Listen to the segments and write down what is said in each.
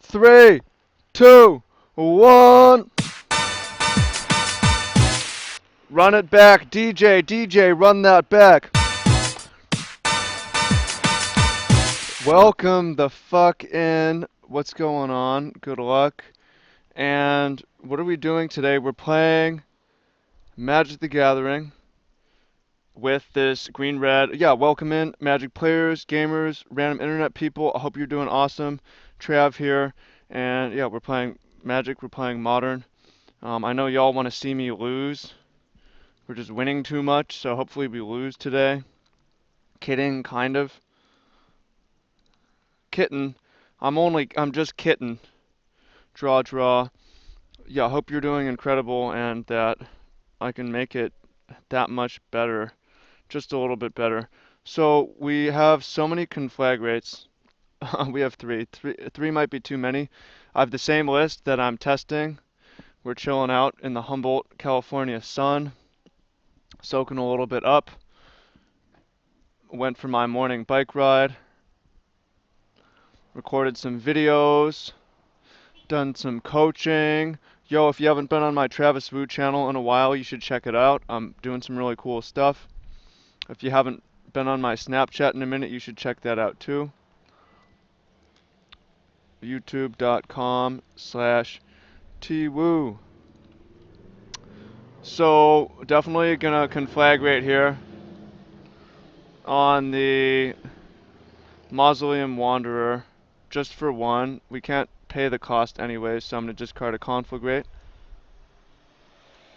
3, 2, 1. Run it back. DJ, run that back. Welcome the fuck in. What's going on? Good luck. And what are we doing today? We're playing Magic the Gathering with this green red. Yeah, welcome in Magic players, gamers, random internet people. I hope you're doing awesome. Trav here. And yeah, we're playing Magic. We're playing Modern. I know y'all want to see me lose. We're just winning too much, so hopefully we lose today. Kidding, kind of. Kitten. I'm just kitten. Draw. Yeah, I hope you're doing incredible and that I can make it that much better. Just a little bit better. So we have so many conflagrates. We have three might be too many. I have the same list that I'm testing. We're chilling out in the Humboldt, California sun, soaking a little bit up. Went for my morning bike ride, recorded some videos, done some coaching. Yo, if you haven't been on my Travis Wu channel in a while, you should check it out. I'm doing some really cool stuff. If you haven't been on my Snapchat in a minute, you should check that out too. youtube.com/twoo. So definitely gonna conflagrate here on the Mausoleum Wanderer just for one. We can't pay the cost anyways, so I'm gonna discard a conflagrate.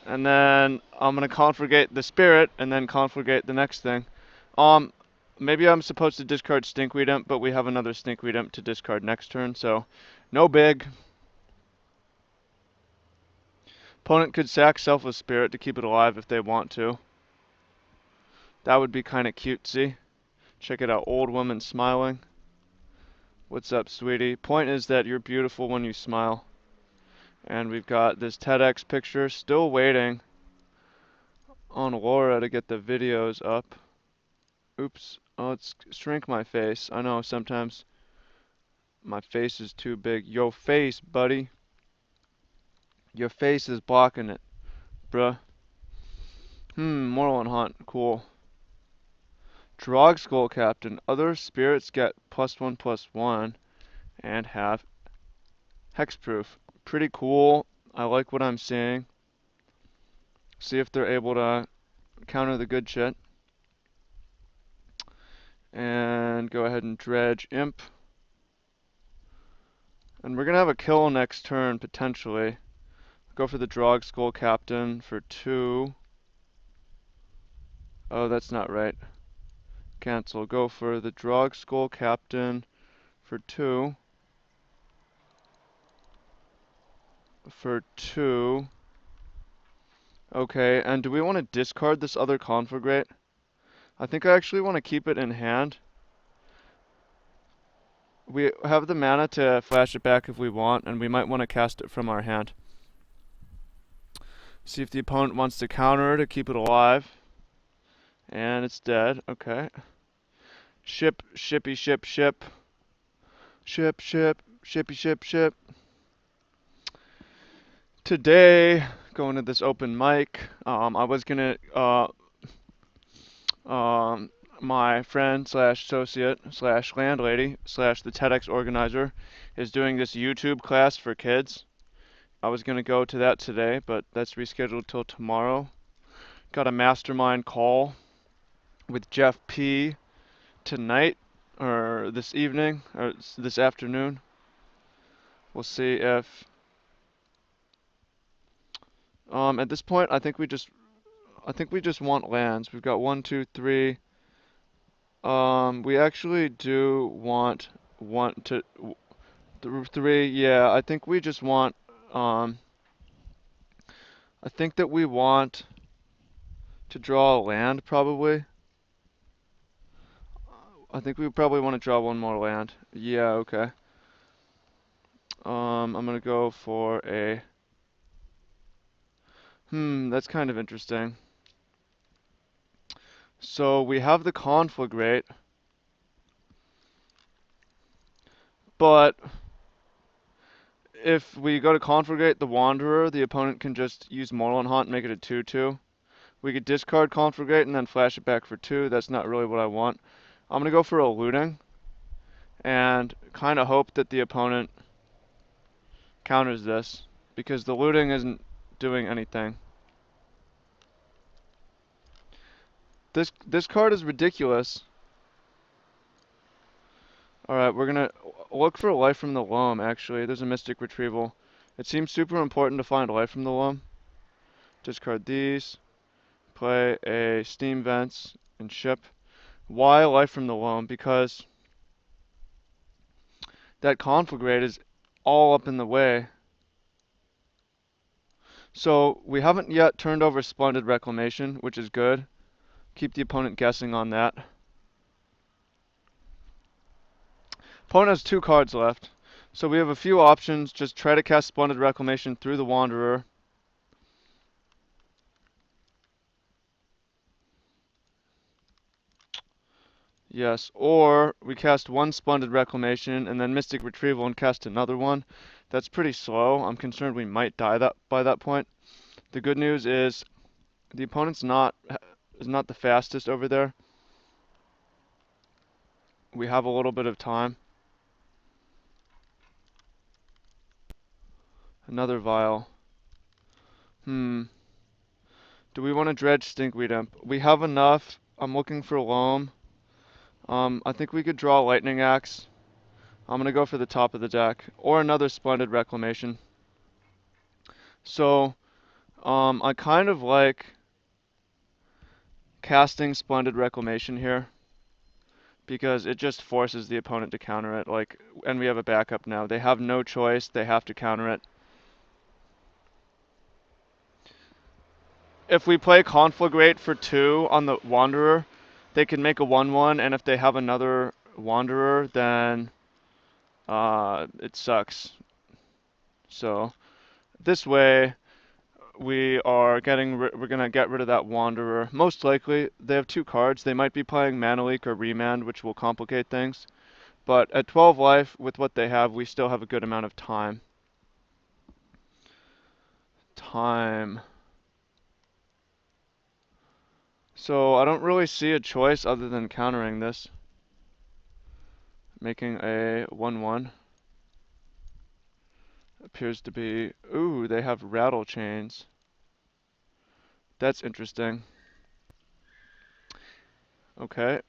And then I'm gonna conflagrate the spirit and then conflagrate the next thing. Maybe I'm supposed to discard Stinkweed Imp, but we have another Stinkweed Imp to discard next turn, so no big. Opponent could sack Selfless Spirit to keep it alive if they want to. That would be kind of cutesy. Check it out, old woman smiling. What's up, sweetie? Point is that you're beautiful when you smile. And we've got this TEDx picture. Still waiting on Laura to get the videos up. Oops. Oh, it's shrink my face. I know sometimes my face is too big. Yo face, buddy. Your face is blocking it, bruh. Moral and Hunt. Cool. Drog Skull Captain. Other spirits get +1/+1 and have hexproof. Pretty cool. I like what I'm seeing. See if they're able to counter the good shit. And go ahead and dredge Imp. And we're gonna have a kill next turn, potentially. Go for the Drog Skull Captain for 2. Oh, that's not right. Cancel. Go for the Drog Skull Captain for 2. For 2. Okay, and do we want to discard this other conflagrate? I think I actually want to keep it in hand. We have the mana to flash it back if we want, and we might want to cast it from our hand. See if the opponent wants to counter to keep it alive. And it's dead. Okay. Ship. Shippy. Today, going to this open mic, I was gonna, my friend slash associate slash landlady slash the TEDx organizer is doing this YouTube class for kids. I was gonna go to that today, but that's rescheduled till tomorrow. Got a mastermind call with Jeff P tonight, or this evening, or this afternoon. We'll see if, at this point, I think we just want lands. We've got 1, 2, 3. We actually do want 3. Yeah, I think we just want, I think that we want to draw a land, probably. I think we probably want to draw one more land. Yeah, okay. I'm gonna go for a... that's kind of interesting. So we have the conflagrate, but if we go to Conflagrate the Wanderer, the opponent can just use Mortal Haunt and make it a 2/2. We could discard Conflagrate and then flash it back for 2. That's not really what I want. I'm going to go for a looting and kind of hope that the opponent counters this because the looting isn't doing anything. This card is ridiculous. Alright, we're gonna look for life from the loam, actually. There's a Mystic Retrieval. It seems super important to find life from the loam. Discard these. Play a Steam Vents and ship. Why life from the loam? Because that Conflagrate is all up in the way. So we haven't yet turned over Splendid Reclamation, which is good. Keep the opponent guessing on that. Opponent has 2 cards left. So we have a few options. Just try to cast Splendid Reclamation through the Wanderer. Yes, or we cast one Splendid Reclamation and then Mystic Retrieval and cast another one. That's pretty slow. I'm concerned we might die by that point. The good news is the opponent's is not the fastest over there. We have a little bit of time. Another Vial. Do we want to dredge Stinkweed Imp? We have enough. I'm looking for Loam. I think we could draw Lightning Axe. I'm gonna go for the top of the deck. Or another Splendid Reclamation. So, I kind of like casting Splendid Reclamation here. Because it just forces the opponent to counter it. And we have a backup now. They have no choice. They have to counter it. If we play Conflagrate for 2 on the Wanderer, they can make a 1/1, and if they have another Wanderer, then it sucks. So this way, we're gonna get rid of that Wanderer. Most likely, they have 2 cards. They might be playing Mana Leak or Remand, which will complicate things. But at 12 life, with what they have, we still have a good amount of time. So I don't really see a choice other than countering this. Making a 1/1. Appears to be... Ooh, they have Rattle Chains. That's interesting. Okay.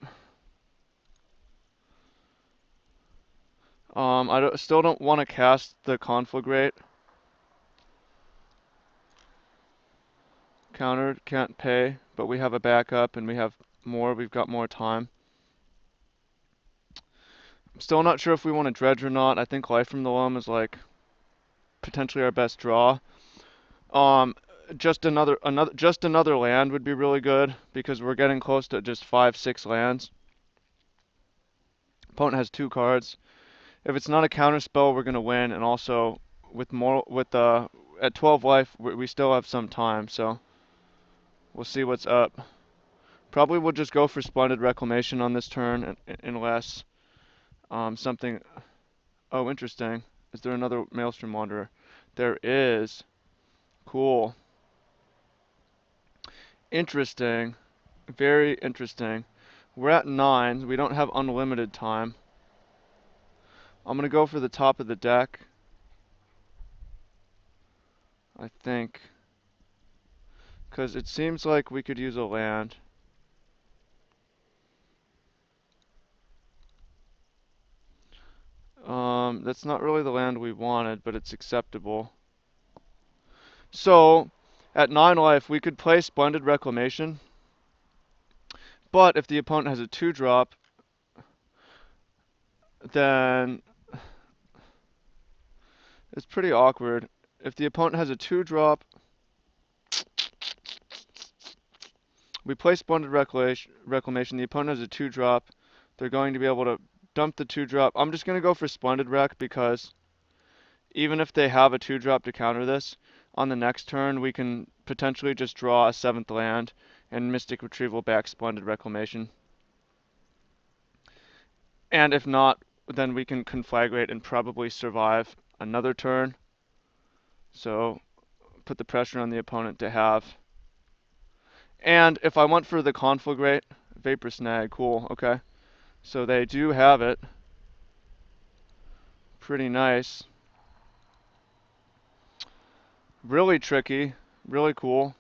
Still don't want to cast the Conflagrate. Countered, can't pay, but we have a backup and we've got more time. I'm still not sure if we want to dredge or not. I think Life from the Loam is like potentially our best draw. Just another land would be really good because we're getting close to just 5-6 lands. Opponent has 2 cards. If it's not a counter spell, we're gonna win, and also at 12 life, we still have some time, so we'll see what's up. Probably we'll just go for Splendid Reclamation on this turn, unless something. Oh, interesting. Is there another Maelstrom Wanderer? There is. Cool. Interesting. Very interesting. We're at 9. We don't have unlimited time. I'm gonna go for the top of the deck. I think. Because it seems like we could use a land. That's not really the land we wanted, but it's acceptable. So, at 9 life, we could play Splendid Reclamation. But if the opponent has a 2-drop, then it's pretty awkward. If the opponent has a 2-drop, we play Splendid Reclamation. The opponent has a 2-drop. They're going to be able to dump the 2-drop. I'm just going to go for Splendid Rec because even if they have a 2-drop to counter this, on the next turn we can potentially just draw a 7th land and Mystic Retrieval back Splendid Reclamation. And if not, then we can Conflagrate and probably survive another turn. So put the pressure on the opponent to have. And if I went for the Conflagrate, Vapor Snag, cool, okay. So they do have it. Pretty nice. Really tricky, really cool.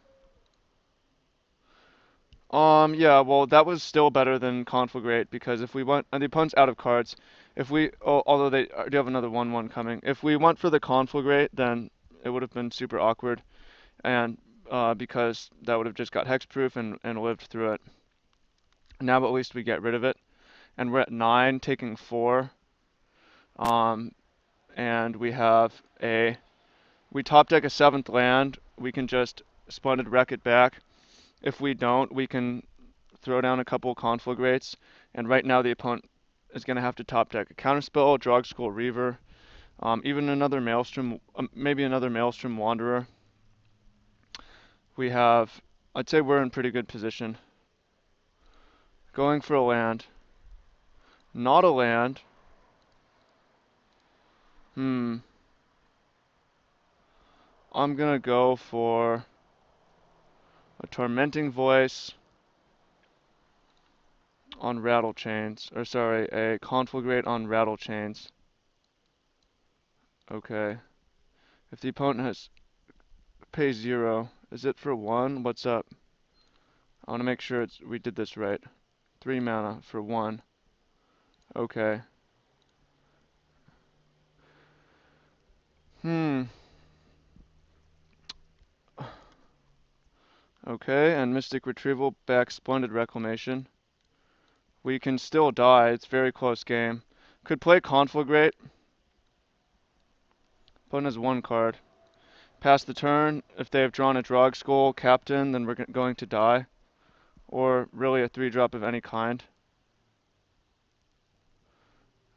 Yeah, well, that was still better than Conflagrate because if we went, and the opponent's out of cards. If we, although they do have another 1/1 coming. If we went for the Conflagrate, then it would have been super awkward, and because that would have just got hexproof and lived through it. Now at least we get rid of it, and we're at 9, taking 4. Um, and we have we top deck a 7th land. We can just Splendid Wreck it back. If we don't, we can throw down a couple Conflagrates, and right now the opponent is going to have to top deck a Counterspell, Drog School Reaver, even another Maelstrom, maybe another Maelstrom Wanderer. I'd say we're in pretty good position. Going for a land. Not a land. I'm going to go for a Tormenting Voice on Rattle Chains. Or sorry, a Conflagrate on Rattle Chains. Okay. If the opponent pays 0, is it for 1? What's up? I want to make sure we did this right. 3 mana for 1. Okay. Okay, and Mystic Retrieval back Splendid Reclamation. We can still die. It's a very close game. Could play Conflagrate. Opponent has 1 card. Pass the turn. If they have drawn a Drog Skull Captain, then we're going to die. Or really a 3-drop of any kind.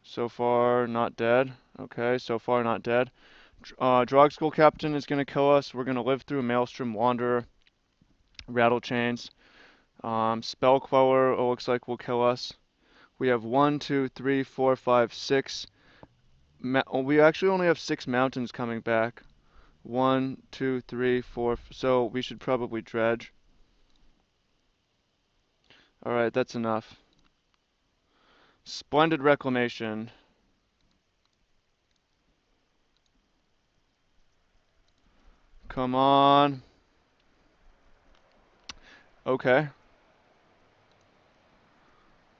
So far, not dead. Okay, so far not dead. Drog Skull Captain is going to kill us. We're going to live through Maelstrom Wanderer, Rattle Chains. Spell Queller, it looks like, will kill us. We have 1, 2, 3, 4, 5, 6. We actually only have 6 mountains coming back. 1, 2, 3, 4. So we should probably dredge. Alright, that's enough. Splendid Reclamation. Come on. Okay.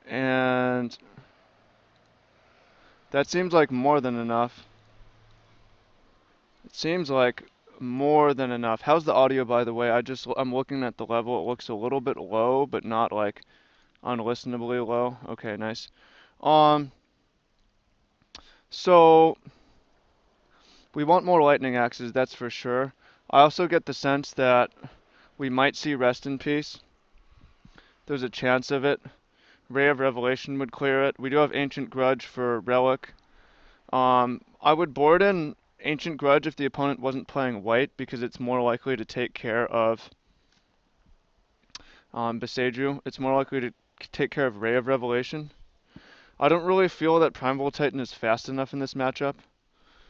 And that seems like more than enough. It seems like more than enough. How's the audio, by the way? I'm looking at the level. It looks a little bit low, but not like unlistenably low. Okay, nice. So we want more lightning axes, that's for sure. I also get the sense that we might see Rest in Peace. There's a chance of it. Ray of Revelation would clear it. We do have Ancient Grudge for Relic. I would board in Ancient Grudge if the opponent wasn't playing white, because it's more likely to take care of Beseiju. It's more likely to take care of Ray of Revelation. I don't really feel that Primeval Titan is fast enough in this matchup,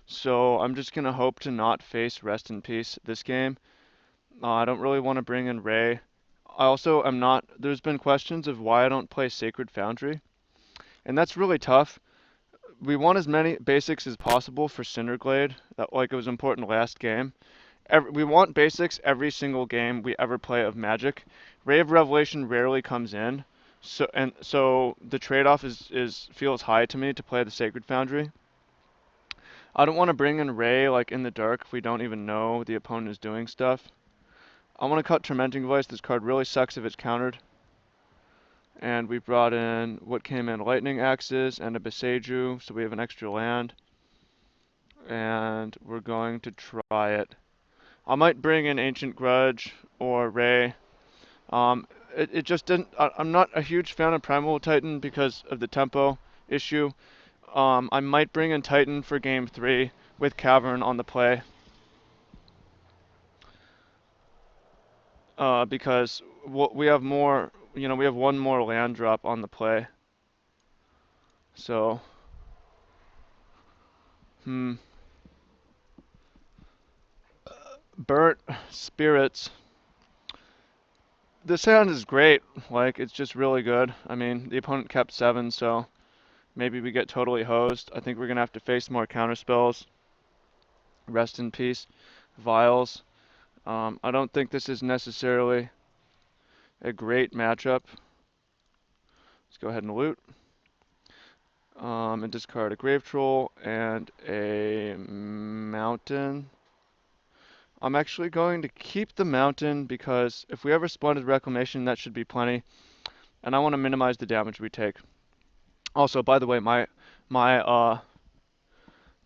so I'm just going to hope to not face Rest in Peace this game. I don't really want to bring in Ray. I also am not, there's been questions of why I don't play Sacred Foundry, and that's really tough. We want as many basics as possible for Cinderglade, that like it was important last game. We want basics every single game we ever play of Magic. Ray of Revelation rarely comes in, so the trade-off feels high to me to play the Sacred Foundry. I don't want to bring in Ray like in the dark if we don't even know the opponent is doing stuff. I want to cut Tormenting Voice. This card really sucks if it's countered. And we brought in what came in, Lightning Axes and a Beseiju, so we have an extra land. And we're going to try it. I might bring in Ancient Grudge or Ray. It just didn't. I'm not a huge fan of Primal Titan because of the tempo issue. I might bring in Titan for game 3 with Cavern on the play. Because we have more, we have 1 more land drop on the play. So, Burnt spirits. This hand is great. Like, it's just really good. I mean, the opponent kept 7, so maybe we get totally hosed. I think we're going to have to face more counterspells. Rest in peace. Vials. I don't think this is necessarily a great matchup. Let's go ahead and loot. And discard a Grave Troll and a Mountain. I'm actually going to keep the Mountain because if we ever Splendid Reclamation, that should be plenty. And I want to minimize the damage we take. Also, by the way, my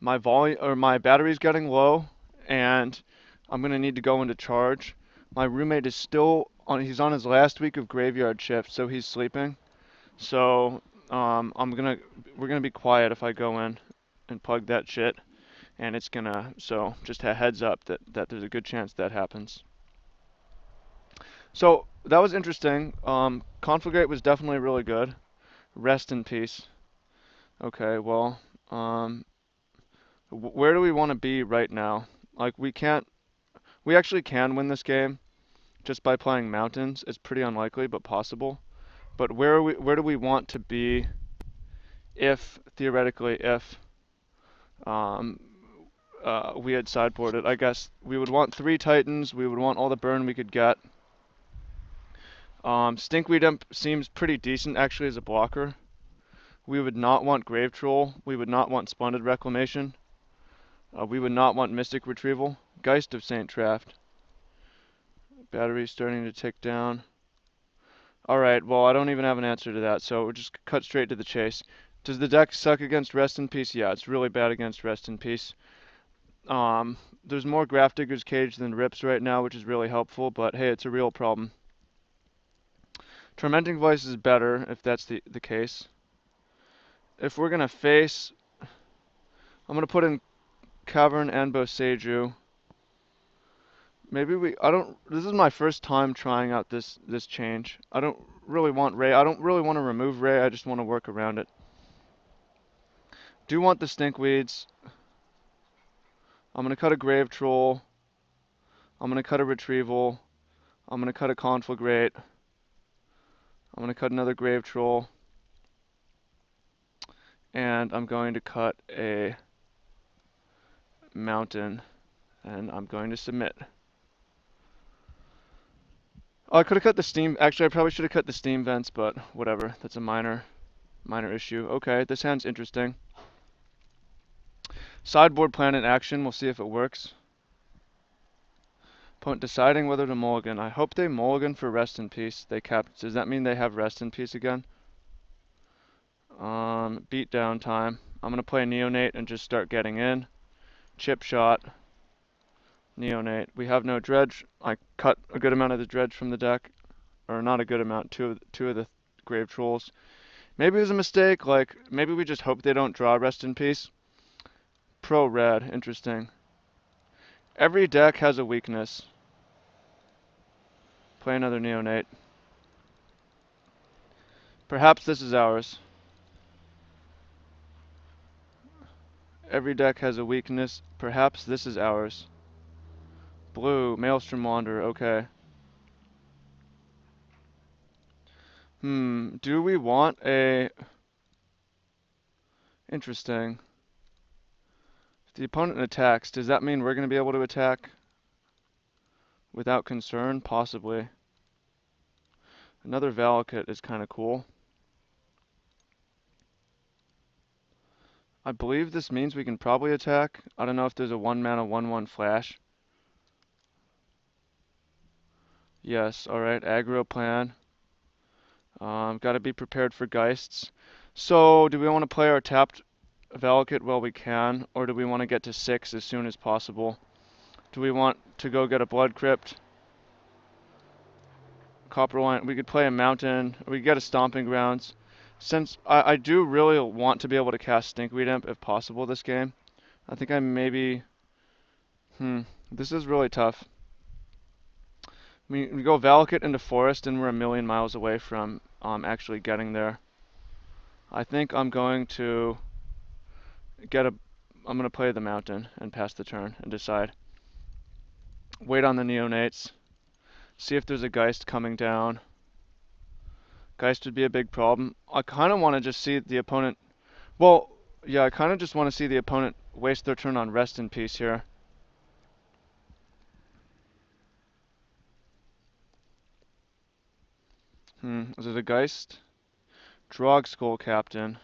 volume or my battery's getting low, and I'm gonna need to go into charge. My roommate is still on. He's on his last week of graveyard shift, so he's sleeping. So we're gonna be quiet if I go in and plug that shit, and it's gonna. So just a heads up that there's a good chance that happens. So that was interesting. Conflagrate was definitely really good. Rest in peace. Okay, well, where do we want to be right now? Like we actually can win this game just by playing mountains. It's pretty unlikely, but possible. But where do we want to be if, theoretically, if um, we had sideboarded? I guess we would want 3 Titans, we would want all the burn we could get. Stinkweed Imp seems pretty decent actually as a blocker. We would not want Grave Troll, we would not want Splendid Reclamation. We would not want Mystic Retrieval. Geist of Saint Traft. Battery's starting to tick down. Alright, well, I don't even have an answer to that, so we'll just cut straight to the chase. Does the deck suck against Rest in Peace? Yeah, it's really bad against Rest in Peace. There's more Grafdigger's Cage than Rips right now, which is really helpful, but hey, it's a real problem. Tormenting Voice is better, if that's the case. If we're gonna face... I'm gonna put in Cavern and Boseiju. Maybe this is my first time trying out this change. I don't really want Ray. I don't really want to remove Ray. I just want to work around it. Do want the Stinkweeds. I'm going to cut a Grave Troll. I'm going to cut a Retrieval. I'm going to cut a Conflagrate. I'm going to cut another Grave Troll. And I'm going to cut a Mountain. And I'm going to submit. Oh, I could have cut the steam. Actually, I probably should have cut the steam vents, but whatever. That's a minor issue. Okay, this hand's interesting. Sideboard plan in action. We'll see if it works. Opponent deciding whether to mulligan. I hope they mulligan for Rest in Peace. They capped. Does that mean they have Rest in Peace again? Beat down time. I'm gonna play Neonate and just start getting in. Chip shot. Neonate. We have no dredge. I cut a good amount of the dredge from the deck, or not a good amount. Two of the Grave Trolls. Maybe it was a mistake. Like maybe we just hope they don't draw Rest in Peace. Pro red. Interesting. Every deck has a weakness. Play another Neonate. Perhaps this is ours. Every deck has a weakness. Perhaps this is ours. Blue, Maelstrom Wanderer, okay. Do we want a... Interesting. If the opponent attacks, does that mean we're going to be able to attack without concern? Possibly. Another Valakut is kind of cool. I believe this means we can probably attack. I don't know if there's a 1-mana 1/1 flash. Yes, alright, aggro plan. Gotta be prepared for Geists. So, do we want to play our tapped Valakut while we can, or do we want to get to 6 as soon as possible? Do we want to go get a Blood Crypt? Copper Line, we could play a Mountain, or we could get a Stomping Grounds. Since I do really want to be able to cast Stinkweed Imp if possible this game, I think I maybe... this is really tough. We go Valakut into Forest and we're a million miles away from actually getting there. I think I'm going to I'm going to play the Mountain and pass the turn and decide. Wait on the neonates. See if there's a Geist coming down. Geist would be a big problem. I kind of want to just see the opponent. Well, yeah, I kind of just want to see the opponent waste their turn on Rest in Peace here. Is it a Geist? Drog Skull Captain.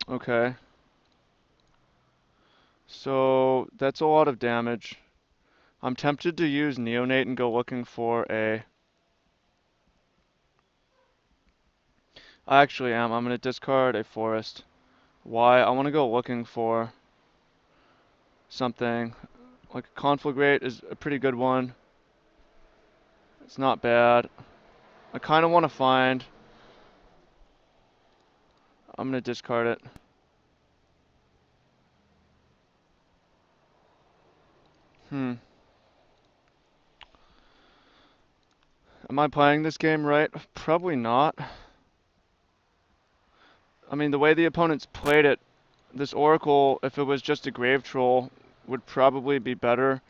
Okay. So, that's a lot of damage. I'm tempted to use Neonate and go looking for a... I actually am. I'm going to discard a Forest. Why? I want to go looking for something. Like a Conflagrate is a pretty good one. It's not bad. I kind of want to find... I'm going to discard it. Am I playing this game right? Probably not. I mean, the way the opponents played it, this Oracle, if it was just a Grave Troll, would probably be better.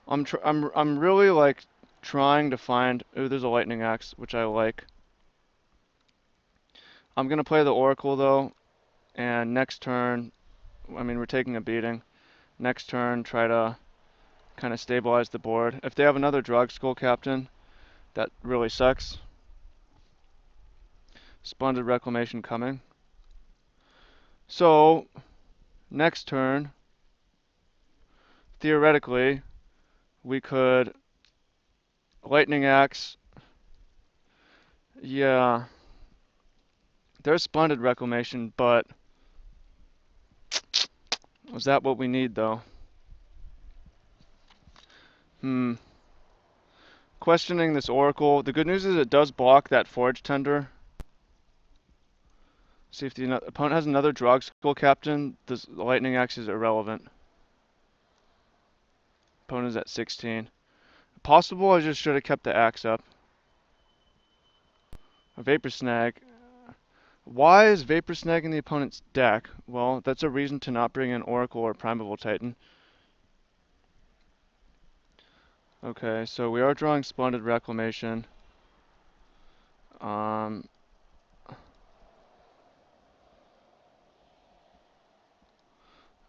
I'm really like trying to find. Ooh, there's a Lightning Axe, which I like. I'm gonna play the Oracle though, and next turn, I mean, we're taking a beating. Next turn, try to kind of stabilize the board. If they have another Drug Skull Captain, that really sucks. Splendid Reclamation coming. So, next turn, theoretically, we could Lightning Axe. Yeah, there's Splendid Reclamation, but is that what we need though? Questioning this Oracle. The good news is it does block that Forge Tender. See if the opponent has another Drog Skull Captain. The Lightning Axe is irrelevant. Opponent is at 16. Possible I just should have kept the axe up. A Vapor Snag. Why is Vapor Snag in the opponent's deck? Well, that's a reason to not bring in Oracle or Primeval Titan. Okay, so we are drawing Splendid Reclamation. I'm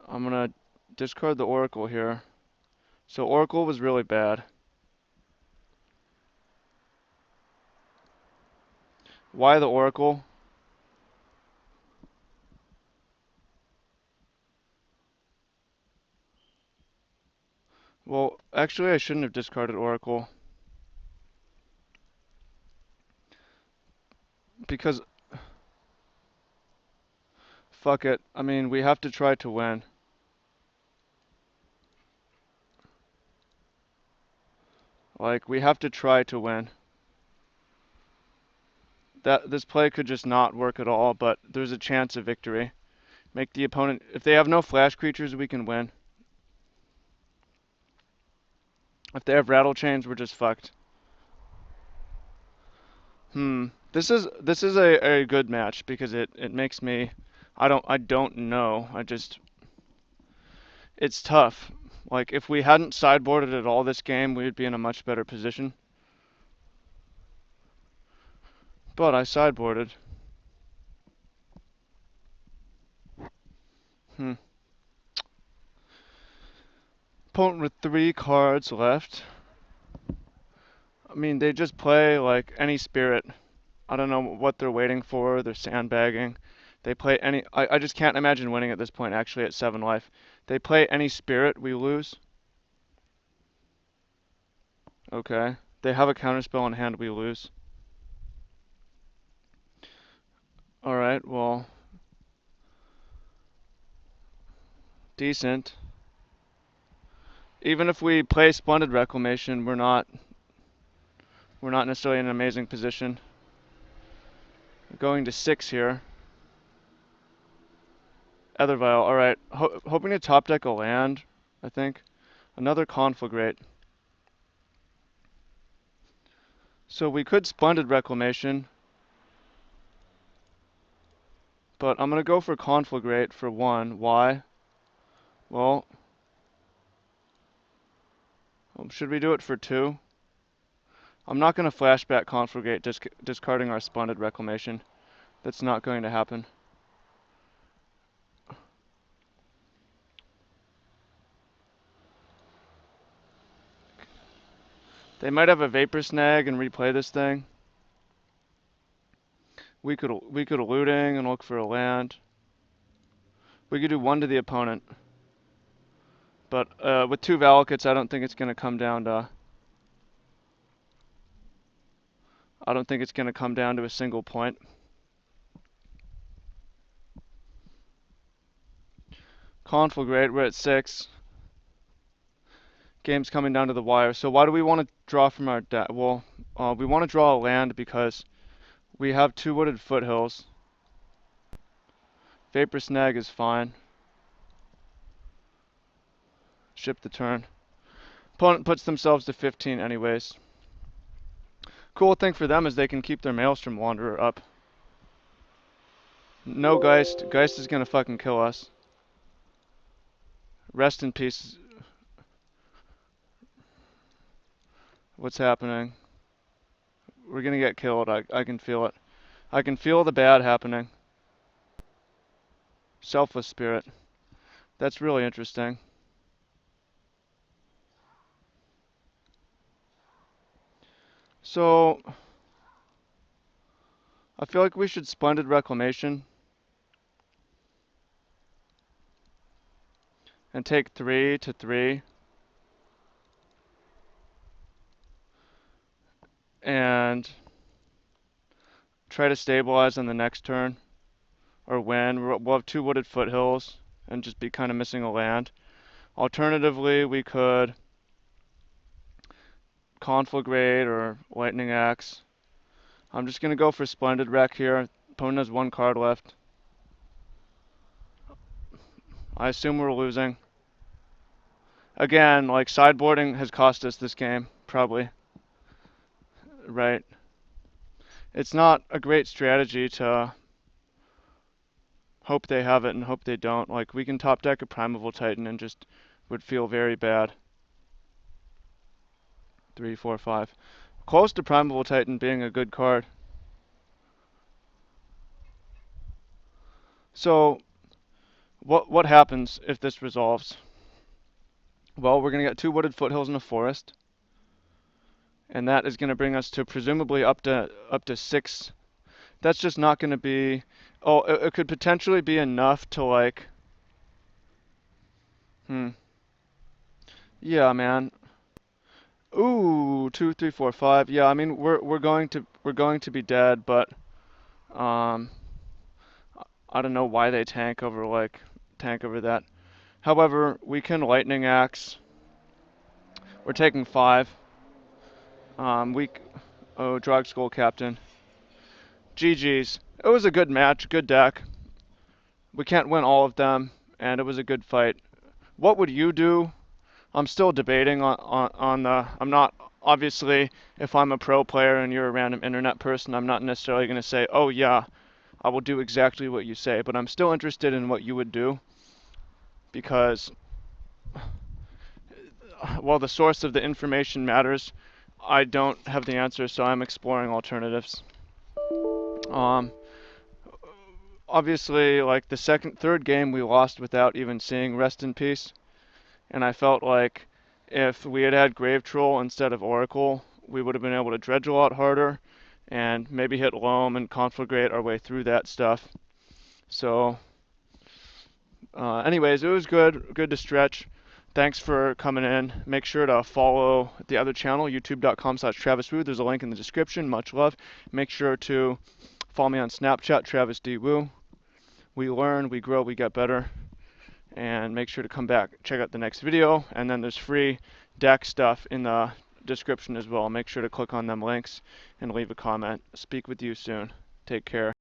gonna discard the Oracle here. So Oracle was really bad. Why the Oracle? Well, actually I shouldn't have discarded Oracle. Because, fuck it. I mean, we have to try to win. Like, we have to try to win. This play could just not work at all, but there's a chance of victory. Make the opponent... If they have no flash creatures, we can win. If they have rattle chains, we're just fucked. This is a good match because it makes me... I don't know. It's tough. Like, if we hadn't sideboarded at all this game, we would be in a much better position. But I sideboarded. Opponent with 3 cards left. I mean, they just play like any spirit. I don't know what they're waiting for. They're sandbagging. They play any... I just can't imagine winning at this point, actually, at 7 life. They play any spirit, we lose. Okay. They have a counterspell in hand, we lose. Alright, well... Decent. Even if we play Splendid Reclamation, we're not necessarily in an amazing position. We're going to 6 here. Ethervile, alright. Hoping to top deck a land, I think. Another Conflagrate. So we could Splendid Reclamation. But I'm going to go for Conflagrate for 1. Why? Well, Should we do it for 2? I'm not going to flashback Conflagrate, discarding our Splendid Reclamation. That's not going to happen. They might have a Vapor Snag and replay this thing. We could looting and look for a land. We could do 1 to the opponent. But with 2 Valakuts, I don't think it's going to come down to... I don't think it's going to come down to a single point. Conflagrate, we're at 6. Game's coming down to the wire. So why do we want to draw from our deck? Well, we want to draw a land because we have 2 wooded foothills. Vapor Snag is fine. Ship the turn. Opponent puts themselves to 15 anyways. Cool thing for them is they can keep their Maelstrom Wanderer up. No Geist. Geist is gonna fucking kill us. Rest in peace. What's happening? We're gonna get killed. I can feel it. I can feel the bad happening. Selfless Spirit. That's really interesting. So, I feel like we should Splendid Reclamation. And take 3 to 3. And try to stabilize on the next turn. Or win. We'll have 2 wooded foothills. And just be kind of missing a land. Alternatively, we could Conflagrate or Lightning Axe. I'm just going to go for Splendid Rec here. Opponent has 1 card left. I assume we're losing. Again, like, sideboarding has cost us this game, probably. Right. It's not a great strategy to hope they have it and hope they don't. Like, we can top deck a Primeval Titan and just would feel very bad. 3, 4, 5. Close to Primeval Titan being a good card. So, what happens if this resolves? Well, we're going to get 2 wooded foothills in a forest. And that is going to bring us to presumably up to 6. That's just not going to be... Oh, it could potentially be enough to, like... Yeah, man. Ooh, 2, 3, 4, 5. Yeah, I mean we're going to be dead, but I don't know why they tank over that. However, we can Lightning Axe. We're taking 5. Drog Skull Captain. GG's. It was a good match, good deck. We can't win all of them, and it was a good fight. What would you do? I'm still debating on the... I'm not... Obviously, if I'm a pro player and you're a random internet person, I'm not necessarily going to say, oh yeah, I will do exactly what you say. But I'm still interested in what you would do. Because, while the source of the information matters, I don't have the answer, so I'm exploring alternatives. Obviously, like the third game we lost without even seeing Rest in Peace. And I felt like if we had had Grave Troll instead of Oracle, we would have been able to dredge a lot harder and maybe hit Loam and Conflagrate our way through that stuff. So, anyways, it was good to stretch. Thanks for coming in. Make sure to follow the other channel, youtube.com/TravisWoo. There's a link in the description. Much love. Make sure to follow me on Snapchat, TravisDWoo. We learn, we grow, we get better. And make sure to come back, check out the next video, and then there's free deck stuff in the description as well. Make sure to click on them links and leave a comment. Speak with you soon. Take care.